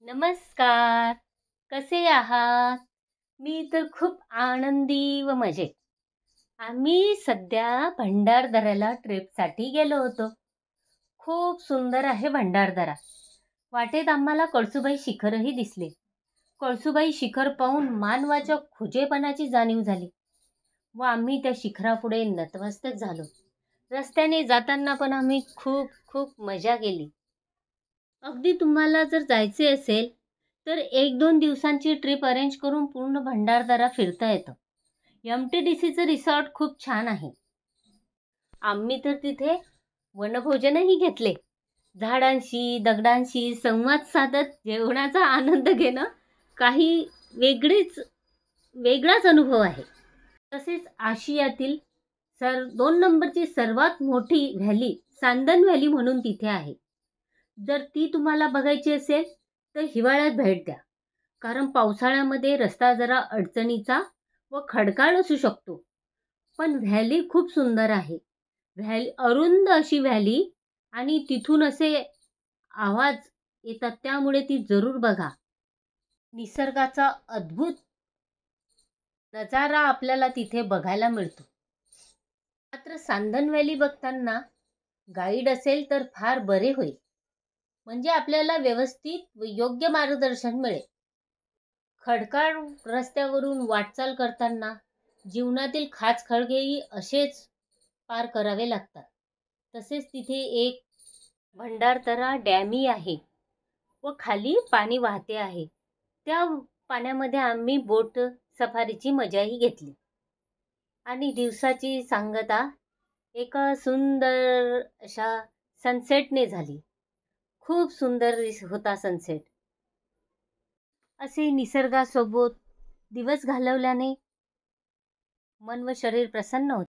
नमस्कार. कसे आहात? मी तर खूप आनंदी व मजेत. आम्ही सध्या भंडारदऱ्याला ट्रिपसाठी गेलो होतो. खूप सुंदर आहे भंडारदरा. वाटेत आम्हाला कळसुबाई शिखरही दिसले. कळसुबाई शिखर पाहून मानवाच्या खुजेपणाची जाणीव झाली व आम्ही त्या शिखरापुढे नतमस्तक झालो. रस्त्याने जाताना पण आम्ही खूप खूप मजा केली. अगदी तुम्हाला जर जायचे असेल तर 1-2 दिवसांची ट्रिप अरेंज करून पूर्ण भंडारदरा फिरता येतं. MTDCचं रिसॉर्ट खूप छान आहे. आम्ही तर तिथे वनभोजनही घेतले. झाडांशी, दगडांशी संवाद साधत जेवणाचा आनंद घेणं काही वेगळीच वेगळाच अनुभव आहे. तसेच आशियातील 2 नंबरची सर्वात मोठी व्हॅली सांदन व्हॅली म्हणून तिथे आहे. जर ती तुम्हाला बघायची असेल तर हिवाळ्यात भेट द्या. कारण पावसाळ्यामध्ये रस्ता जरा अडचणीचा व खडकाळ असू शकतो. पण व्हॅली खूप सुंदर आहे. व्हॅली अरुंद अशी व्हॅली आणि तिथून असे आवाज येतात, त्यामुळे ती जरूर बघा. निसर्गाचा अद्भुत नजारा आपल्याला तिथे बघायला मिळतो. मात्र सांदन व्हॅली बघताना गाईड असेल तर फार बरे होईल. म्हणजे आपल्याला व्यवस्थित व योग्य मार्गदर्शन मिळेल. खडकाळ रस्त्यावरून वाटचाल करताना जीवनातील खाचखळगेही असेच पार करावे लागतात. तसेच तिथे एक भंडारदरा डॅमही आहे व खाली पाणी वाहते आहे. त्या पाण्यामध्ये आम्ही बोट सफारीची मजाही घेतली आणि दिवसाची सांगता एका सुंदर अशा सनसेटने झाली. खूप सुंदर होता सनसेट. असे निसर्गासोबत दिवस घालवल्याने मन व शरीर प्रसन्न होते.